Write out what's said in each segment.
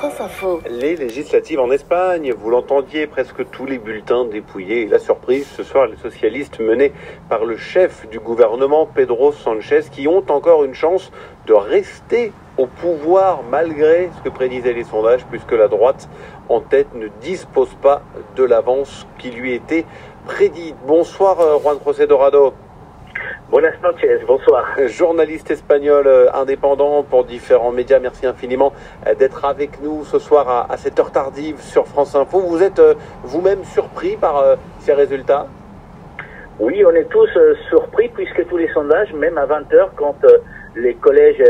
France Info. Les législatives en Espagne, vous l'entendiez, presque tous les bulletins dépouillés. Et la surprise, ce soir, les socialistes menés par le chef du gouvernement, Pedro Sánchez, qui ont encore une chance de rester au pouvoir malgré ce que prédisaient les sondages, puisque la droite en tête ne dispose pas de l'avance qui lui était prédite. Bonsoir Juan José Dorado. Buenas noches, bonsoir. Journaliste espagnol indépendant pour différents médias, merci infiniment d'être avec nous ce soir à cette heure tardive sur France Info. Vous êtes vous-même surpris par ces résultats? Oui, on est tous surpris puisque tous les sondages, même à 20h, quand les collèges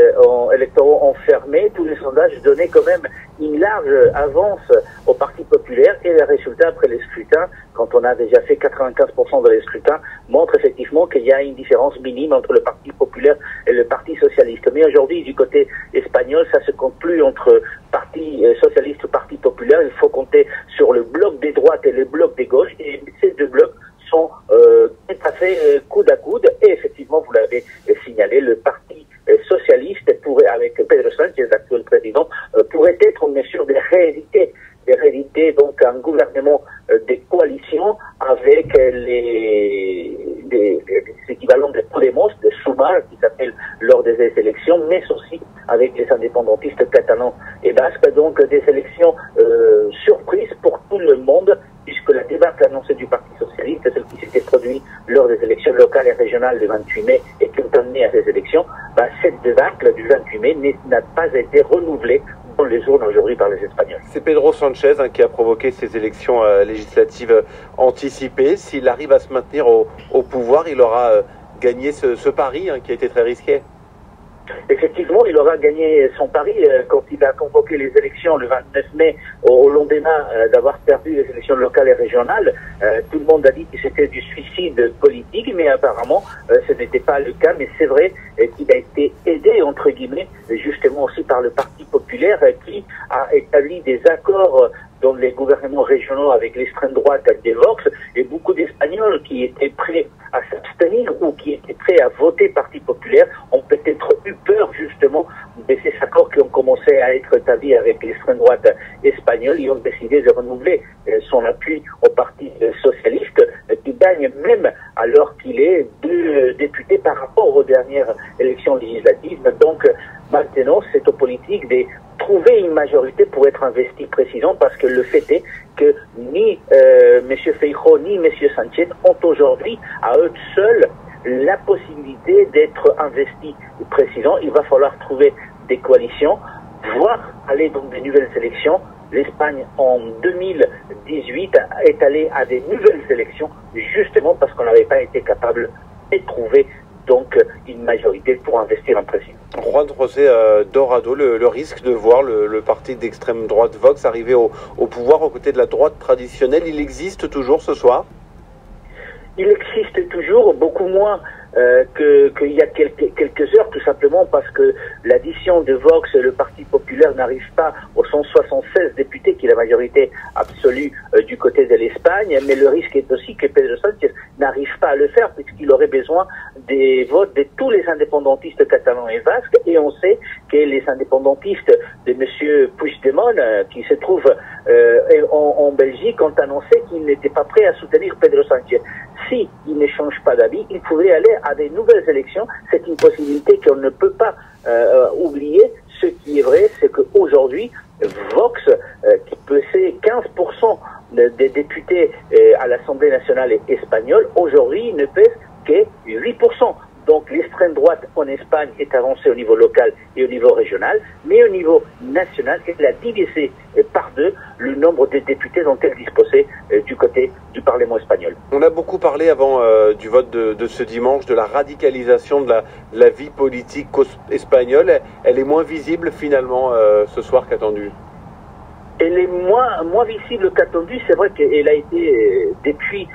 électoraux ont fermé, tous les sondages donnaient quand même une large avance au Parti populaire et les résultats après les scrutins, quand on a déjà fait 95% de les scrutins, montrent effectivement qu'il y a une différence minime entre le Parti populaire et le Parti socialiste. Mais aujourd'hui, du côté espagnol, ça se compte plus entre Parti socialiste ou Parti populaire, il faut compter sur le bloc des droites et le bloc des gauches, et ces deux blocs sont tout à fait coude à coude, et effectivement, vous l'avez signalé, le Parti socialiste pourrait, avec Pedro Sánchez, l'actuel président, pourrait être une mesure de rééditer donc un gouvernement de coalition avec les équivalents de Podemos, de Sumar, qui s'appelle lors des élections, mais aussi avec les indépendantistes catalans et basques, donc des élections surprises pour tout le monde, puisque la débâcle annoncée du Parti socialiste, celle qui s'était produite lors des élections locales et régionales du 28 mai et qui ont amené à ces élections, cette débâcle du 28 mai n'a pas été renouvelée dans les urnes aujourd'hui par les Espagnols. C'est Pedro Sánchez qui a provoqué ces élections législatives anticipées. S'il arrive à se maintenir au pouvoir, il aura gagné ce pari qui a été très risqué. Effectivement, il aura gagné son pari quand il a convoqué les élections le 29 mai au lendemain d'avoir perdu les élections locales et régionales. Tout le monde a dit que c'était du suicide politique, mais apparemment ce n'était pas le cas. Mais c'est vrai qu'il a été aidé, entre guillemets, justement aussi par le Parti populaire qui a établi des accords dans les gouvernements régionaux avec l'extrême droite des Vox, et beaucoup d'Espagnols qui étaient prêts à s'abstenir ou qui étaient prêts à voter Parti populaire ont peut-être eu peur justement de ces accords qui ont commencé à être établis avec l'extrême droite espagnole. Ils ont décidé de renouveler son appui au Parti socialiste, qui gagne même alors qu'il est 2 députés par rapport aux dernières élections législatives. Donc maintenant, c'est aux politiques de trouver une majorité pour être investi président, parce que le fait est que ni M. Feijóo ni M. Sánchez ont aujourd'hui à eux seuls la possibilité d'être investis président. Il va falloir trouver des coalitions, voire aller dans des nouvelles élections. L'Espagne, en 2018, est allée à des nouvelles élections, justement parce qu'on n'avait pas été capable de trouver donc une majorité pour investir un président. Juan José Dorado, le risque de voir le parti d'extrême droite Vox arriver au pouvoir aux côtés de la droite traditionnelle, il existe toujours ce soir? Il existe toujours, beaucoup moins qu'il y a quelques heures, tout simplement parce que l'addition de Vox, le Parti populaire, n'arrive pas aux 176 députés qui est la majorité absolue du côté de l'Espagne, mais le risque est aussi que Pedro Sánchez n'arrive pas à le faire puisqu'il aurait besoin des votes de tous les indépendantistes catalans et basques, et on sait que les indépendantistes de M. Puigdemont, qui se trouvent en Belgique, ont annoncé qu'ils n'étaient pas prêts à soutenir Pedro Sánchez. Si il ne change pas d'avis, il pourrait aller à des nouvelles élections. C'est une possibilité qu'on ne peut pas oublier. Ce qui est vrai, c'est qu'aujourd'hui, Vox, qui possède 15% des députés à l'Assemblée nationale espagnole, aujourd'hui ne pèse que 8%. Donc l'extrême droite en Espagne est avancée au niveau local et au niveau régional, mais au niveau national, elle a divisé par 2 le nombre de députés dont elle disposait du côté du Parlement espagnol. On a beaucoup parlé avant du vote de ce dimanche de la radicalisation de la vie politique espagnole. Elle est moins visible finalement ce soir qu'attendue. Elle est moins visible qu'attendue. C'est vrai qu'elle a été, depuis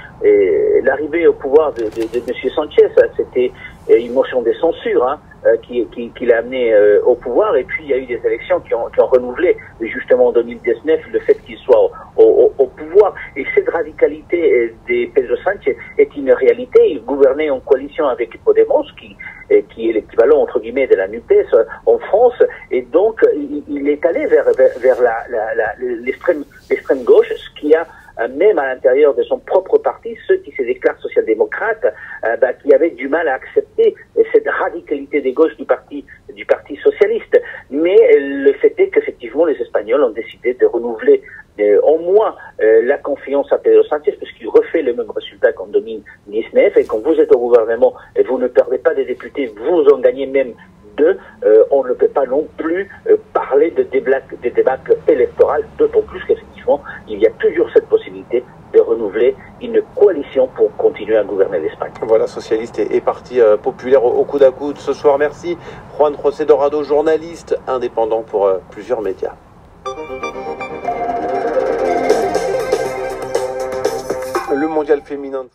l'arrivée au pouvoir de M. Sánchez, c'était une motion de censure qui l'a amené au pouvoir, et puis il y a eu des élections qui ont renouvelé justement en 2019 le fait qu'il soit au pouvoir. Et cette radicalité de Pedro Sánchez est une réalité. Il gouvernait en coalition avec Podemos, qui est l'équivalent entre guillemets de la NUPES en France, Et donc, il est allé vers l'extrême gauche, ce qui a même à l'intérieur de son propre parti, ceux qui se déclarent social-démocrates, qui avaient du mal à accepter cette radicalité des gauches du parti socialiste. Mais le fait est qu'effectivement, les Espagnols ont décidé de renouveler au moins la confiance à Pedro Sánchez, puisqu'il refait le même résultat qu'en 2019, et quand vous êtes au gouvernement et vous ne perdez pas des députés, vous en gagnez même deux, on ne peut pas non plus parler de débâcle électoral, d'autant plus qu'effectivement, il y a toujours cette possibilité de renouveler une coalition pour continuer à gouverner l'Espagne. Voilà, socialiste et parti populaire au coude à coude ce soir. Merci Juan José Dorado, journaliste indépendant pour plusieurs médias. Le mondial féminin